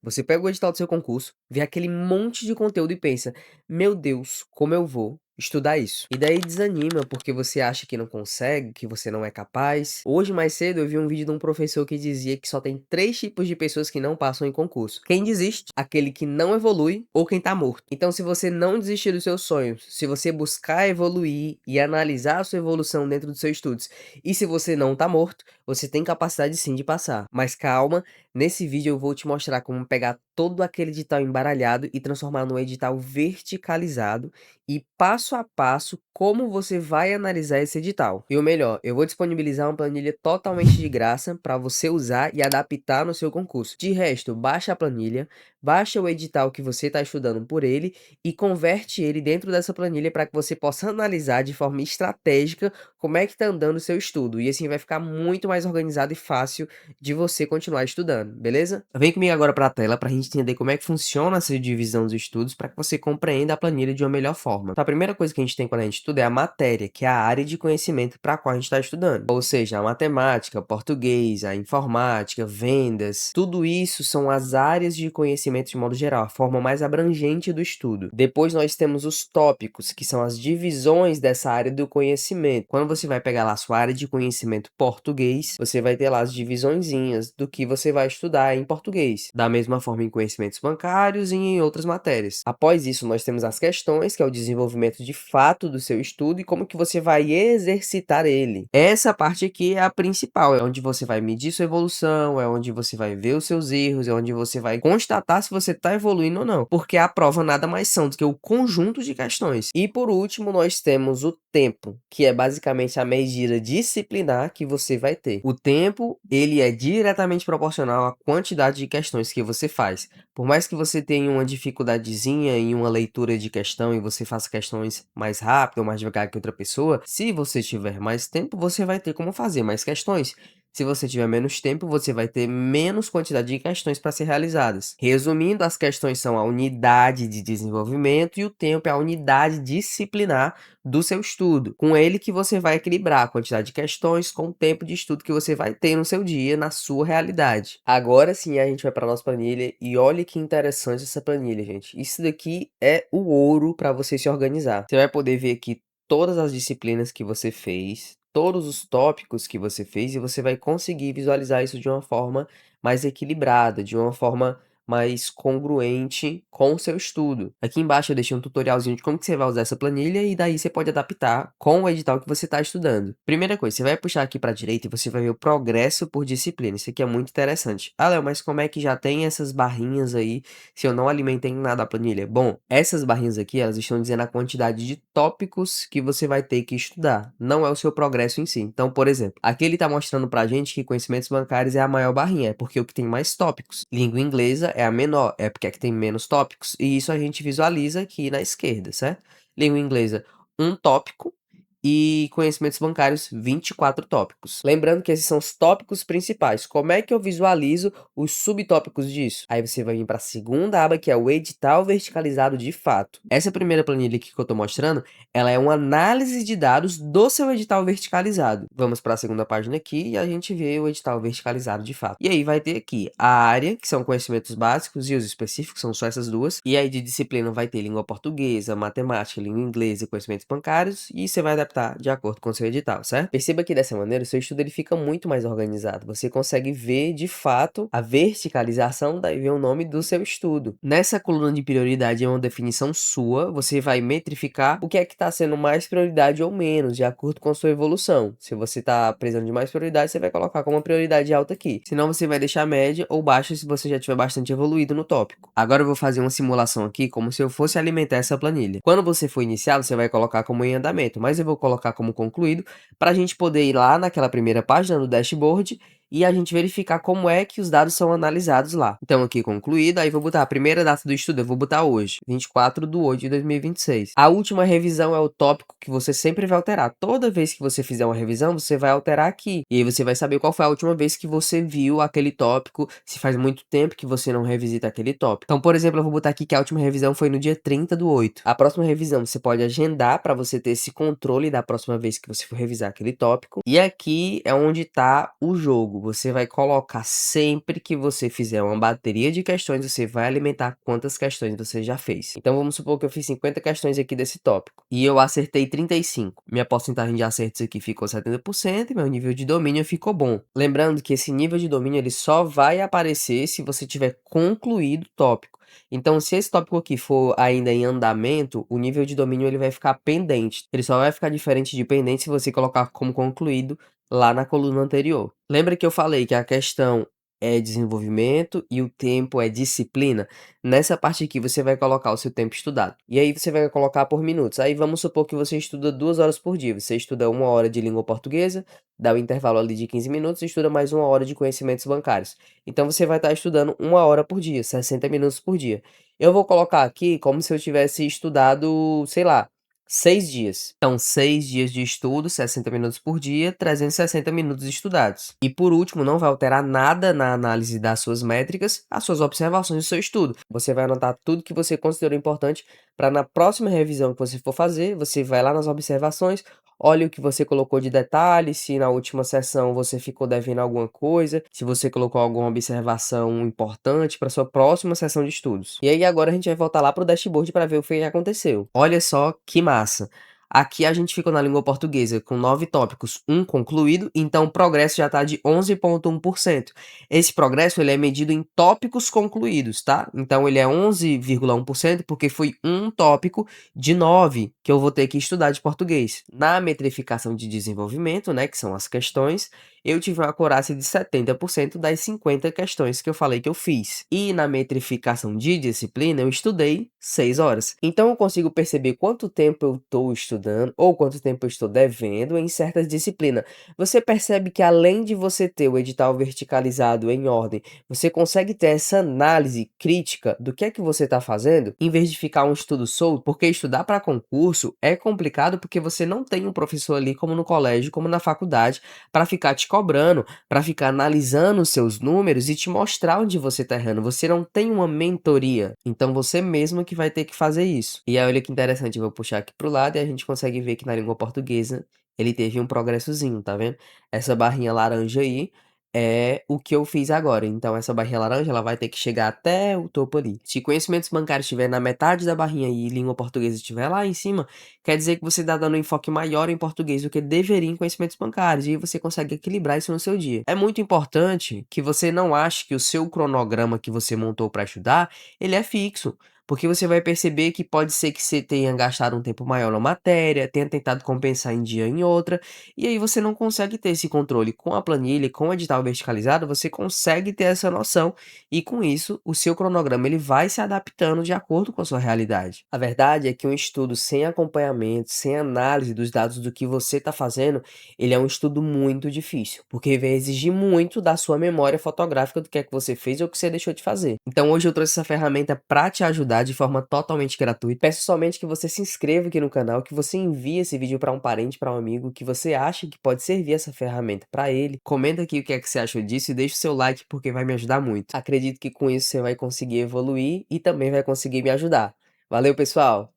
Você pega o edital do seu concurso, vê aquele monte de conteúdo e pensa: "Meu Deus, como eu vou estudar isso?". E daí desanima, porque você acha que não consegue, que você não é capaz. Hoje, mais cedo, eu vi um vídeo de um professor que dizia que só tem 3 tipos de pessoas que não passam em concurso: quem desiste, aquele que não evolui ou quem tá morto. Então, se você não desistir dos seus sonhos, se você buscar evoluir e analisar a sua evolução dentro dos seus estudos, e se você não tá morto, você tem capacidade sim de passar. Mas calma, nesse vídeo eu vou te mostrar como pegar todo aquele edital embaralhado e transformar num edital verticalizado e passo a passo como você vai analisar esse edital. E o melhor, eu vou disponibilizar uma planilha totalmente de graça para você usar e adaptar no seu concurso. De resto, baixa a planilha, baixa o edital que você está estudando por ele e converte ele dentro dessa planilha para que você possa analisar de forma estratégica como é que está andando o seu estudo. E assim vai ficar muito mais organizado e fácil de você continuar estudando, beleza? Vem comigo agora para a tela para a gente entender como é que funciona essa divisão dos estudos para que você compreenda a planilha de uma melhor forma. Então, a primeira coisa que a gente tem quando a gente estuda é a matéria, que é a área de conhecimento para a qual a gente está estudando. Ou seja, a matemática, português, a informática, vendas, tudo isso são as áreas de conhecimento de modo geral, a forma mais abrangente do estudo. Depois nós temos os tópicos, que são as divisões dessa área do conhecimento. Quando você vai pegar lá a sua área de conhecimento português, você vai ter lá as divisõezinhas do que você vai estudar em português. Da mesma forma em conhecimentos bancários e em outras matérias. Após isso, nós temos as questões, que é o desenvolvimento de fato do seu estudo e como que você vai exercitar ele. Essa parte aqui é a principal, é onde você vai medir sua evolução, é onde você vai ver os seus erros, é onde você vai constatar se você está evoluindo ou não. Porque a prova nada mais são do que o conjunto de questões. E por último, nós temos o tempo, que é basicamente a medida disciplinar que você vai ter. O tempo, ele é diretamente proporcional à quantidade de questões que você faz. Por mais que você tenha uma dificuldadezinha em uma leitura de questão e você faça questões mais rápido ou mais devagar que outra pessoa, se você tiver mais tempo, você vai ter como fazer mais questões. Se você tiver menos tempo, você vai ter menos quantidade de questões para ser realizadas. Resumindo, as questões são a unidade de desenvolvimento e o tempo é a unidade disciplinar do seu estudo. Com ele que você vai equilibrar a quantidade de questões com o tempo de estudo que você vai ter no seu dia, na sua realidade. Agora sim a gente vai para nossa planilha e olha que interessante essa planilha, gente. Isso daqui é o ouro para você se organizar. Você vai poder ver aqui todas as disciplinas que você fez, todos os tópicos que você fez, e você vai conseguir visualizar isso de uma forma mais equilibrada, de uma forma mais congruente com o seu estudo. Aqui embaixo eu deixei um tutorialzinho de como que você vai usar essa planilha e daí você pode adaptar com o edital que você está estudando. Primeira coisa, você vai puxar aqui para a direita e você vai ver o progresso por disciplina. Isso aqui é muito interessante. Ah, Léo, mas como é que já tem essas barrinhas aí se eu não alimentei nada a planilha? Bom, essas barrinhas aqui, elas estão dizendo a quantidade de tópicos que você vai ter que estudar. Não é o seu progresso em si. Então, por exemplo, aqui ele está mostrando pra gente que conhecimentos bancários é a maior barrinha, é porque é o que tem mais tópicos. Língua inglesa é a menor, é porque é que tem menos tópicos. E isso a gente visualiza aqui na esquerda, certo? Língua inglesa, um tópico. E conhecimentos bancários, 24 tópicos. Lembrando que esses são os tópicos principais. Como é que eu visualizo os subtópicos disso? Aí você vai vir para a segunda aba, que é o edital verticalizado de fato. Essa primeira planilha aqui que eu estou mostrando, ela é uma análise de dados do seu edital verticalizado. Vamos para a segunda página aqui e a gente vê o edital verticalizado de fato. E aí vai ter aqui a área, que são conhecimentos básicos, e os específicos, são só essas duas. E aí de disciplina vai ter língua portuguesa, matemática, língua inglesa e conhecimentos bancários. E você vai adaptar de acordo com o seu edital, certo? Perceba que dessa maneira o seu estudo ele fica muito mais organizado. Você consegue ver de fato a verticalização, daí vem o nome do seu estudo. Nessa coluna de prioridade é uma definição sua, você vai metrificar o que é que está sendo mais prioridade ou menos, de acordo com a sua evolução. Se você está precisando de mais prioridade, você vai colocar como uma prioridade alta aqui. Senão você vai deixar média ou baixa se você já tiver bastante evoluído no tópico. Agora eu vou fazer uma simulação aqui como se eu fosse alimentar essa planilha. Quando você for iniciado, você vai colocar como em andamento, mas eu vou colocar como concluído para a gente poder ir lá naquela primeira página do dashboard e a gente verificar como é que os dados são analisados lá. Então aqui concluído, aí vou botar a primeira data do estudo, eu vou botar hoje, 24/8/2026. A última revisão é o tópico que você sempre vai alterar. Toda vez que você fizer uma revisão, você vai alterar aqui. E aí você vai saber qual foi a última vez que você viu aquele tópico, se faz muito tempo que você não revisita aquele tópico. Então, por exemplo, eu vou botar aqui que a última revisão foi no dia 30/8. A próxima revisão você pode agendar para você ter esse controle da próxima vez que você for revisar aquele tópico. E aqui é onde está o jogo. comigo, você vai colocar sempre que você fizer uma bateria de questões, você vai alimentar quantas questões você já fez. Então vamos supor que eu fiz 50 questões aqui desse tópico e eu acertei 35. Minha porcentagem de acertos aqui ficou 70% e meu nível de domínio ficou bom. Lembrando que esse nível de domínio ele só vai aparecer se você tiver concluído o tópico. Então, se esse tópico aqui for ainda em andamento, o nível de domínio ele vai ficar pendente. Ele só vai ficar diferente de pendente se você colocar como concluído lá na coluna anterior. Lembra que eu falei que a questão é desenvolvimento e o tempo é disciplina? Nessa parte aqui você vai colocar o seu tempo estudado. E aí você vai colocar por minutos. Aí vamos supor que você estuda 2 horas por dia. Você estuda 1 hora de língua portuguesa, dá o intervalo ali de 15 minutos e estuda mais 1 hora de conhecimentos bancários. Então você vai estar estudando 1 hora por dia, 60 minutos por dia. Eu vou colocar aqui como se eu tivesse estudado, sei lá, 6 dias. Então, 6 dias de estudo, 60 minutos por dia, 360 minutos estudados. E por último, não vai alterar nada na análise das suas métricas, as suas observações do seu estudo. Você vai anotar tudo que você considerou importante para na próxima revisão que você for fazer, você vai lá nas observações, olha o que você colocou de detalhes, se na última sessão você ficou devendo alguma coisa, se você colocou alguma observação importante para sua próxima sessão de estudos. E aí agora a gente vai voltar lá para o dashboard para ver o que aconteceu. Olha só que massa. Aqui a gente ficou na língua portuguesa com 9 tópicos, um concluído, então o progresso já está de 11,1%. Esse progresso ele é medido em tópicos concluídos, tá? Então ele é 11,1% porque foi um tópico de 9 que eu vou ter que estudar de português. Na metrificação de desenvolvimento, né, que são as questões, eu tive uma acurácia de 70% das 50 questões que eu falei que eu fiz. E na metrificação de disciplina, eu estudei 6 horas. Então eu consigo perceber quanto tempo eu estou estudando ou quanto tempo eu estou devendo em certas disciplinas. Você percebe que além de você ter o edital verticalizado em ordem, você consegue ter essa análise crítica do que é que você está fazendo, em vez de ficar um estudo solto, porque estudar para concurso é complicado porque você não tem um professor ali como no colégio, como na faculdade, para ficar te cobrando, para ficar analisando os seus números e te mostrar onde você está errando. Você não tem uma mentoria, então você mesmo que vai ter que fazer isso. E aí olha que interessante, eu vou puxar aqui pro lado e a gente consegue ver que na língua portuguesa ele teve um progressozinho, tá vendo? Essa barrinha laranja aí é o que eu fiz agora. Então essa barrinha laranja, ela vai ter que chegar até o topo ali. Se conhecimentos bancários estiver na metade da barrinha e língua portuguesa estiver lá em cima, quer dizer que você está dando um enfoque maior em português do que deveria em conhecimentos bancários. E aí você consegue equilibrar isso no seu dia. É muito importante que você não ache que o seu cronograma que você montou para estudar, ele é fixo. Porque você vai perceber que pode ser que você tenha gastado um tempo maior na matéria, tenha tentado compensar em dia em outra, e aí você não consegue ter esse controle. Com a planilha, com o edital verticalizado, você consegue ter essa noção e com isso o seu cronograma ele vai se adaptando de acordo com a sua realidade. A verdade é que um estudo sem acompanhamento, sem análise dos dados do que você está fazendo, ele é um estudo muito difícil, porque vai exigir muito da sua memória fotográfica do que é que você fez ou o que você deixou de fazer. Então hoje eu trouxe essa ferramenta para te ajudar de forma totalmente gratuita. Peço somente que você se inscreva aqui no canal, que você envie esse vídeo para um parente, para um amigo, que você acha que pode servir essa ferramenta para ele. Comenta aqui o que é que você achou disso e deixa o seu like porque vai me ajudar muito. Acredito que com isso você vai conseguir evoluir e também vai conseguir me ajudar. Valeu, pessoal!